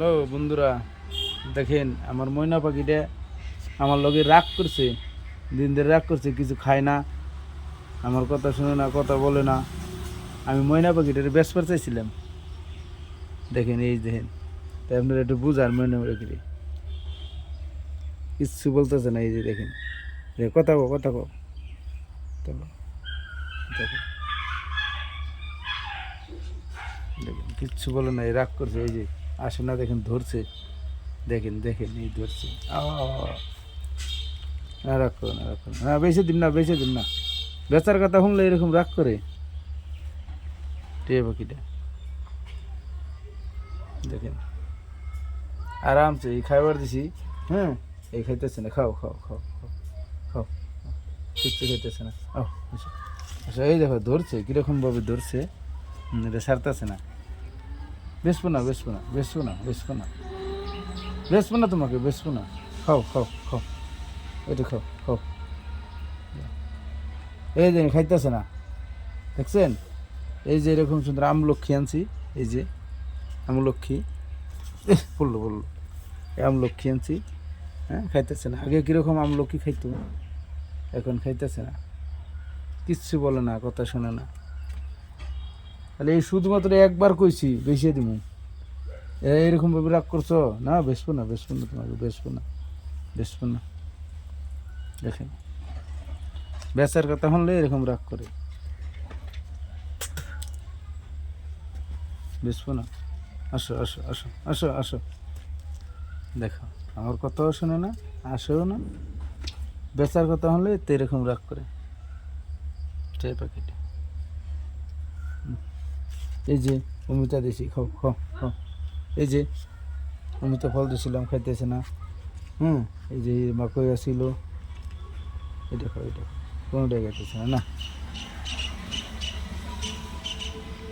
Hello বন্ধুরা, দেখেন আমার ময়না পাখিটা আমার লগে রাগ করছে। দিন ধরে রাগ করছে, কিছু খায় না, আমার কথা শুনে না, কথা বলে না। আমি ময়না পাখিটার বেচবার চাইছিলাম। দেখেন এই দেখেন, তাই আপনারা একটু বুঝার ময়না পাখিরে কিচ্ছু বলতেছে না। এই যে দেখেন, কথা কো, কথা কো, চলো দেখেন, দেখেন কিচ্ছু বলে না, এই রাগ করছে। এই যে আসে না, দেখেন ধরছে, দেখেন দেখেন এই ধরছে। রাগ করো না, রাগ করো না, বেঁচে দিন না, বেঁচে দিন না। বেচার কথা শুনলে এরকম রাগ করে টিয়া পাখিটা। দেখেন আরামসে এই খাইবার দিছি। হ্যাঁ, এই খাইতেছে না, খাও খাও খাও খাও খাও, কিচ্ছু খাইতেছে না। ও আচ্ছা আচ্ছা, এই দেখো ধরছে, কীরকমভাবে ধরছে। এটা সারতেছে না। বেসবো না, বেসবো না, বেসবো না, বেসবো না, বেসবো না, তোমাকে বেসবো না। খাও খাও খাও, এটা খাও খাও। এই যে খাইতেছে না, দেখছেন? এই যে এরকম সুন্দর আমলক্ষী আনছি, এই যে আমলক্ষী, বললো বললো, এই আমলক্ষী আনছি। হ্যাঁ, খাইতেছে না। আগে কীরকম আমলকি খাইতো, এখন খাইতেছে না, কিচ্ছু বলে না, কথা শোনে না। তাহলে এই শুধুমাত্র একবার কইছি বেশি দিব, এরকমভাবে রাগ করছো না। বেসবো না, বেসবো না, তোমাকে বেসবো না, বেসবো না। দেখেন বেচার কথা শুনলে এরকম রাগ করে। বেসবো না, আসো আসো আসো আসো আসো। দেখো আমার কথাও শোনে না, আসেও না। বেচার কথা হলে তো এরকম রাগ করে সেই পাখিটা। এই যে অমিতা দিছি, খাও খাও খাও। এই যে অমিতা ফল দিয়েছিলাম, খাইতেছে না। হুম, এই যে মাকই আসিল, এটা খাও, এটা কোনোটাই খাইতেছে না। না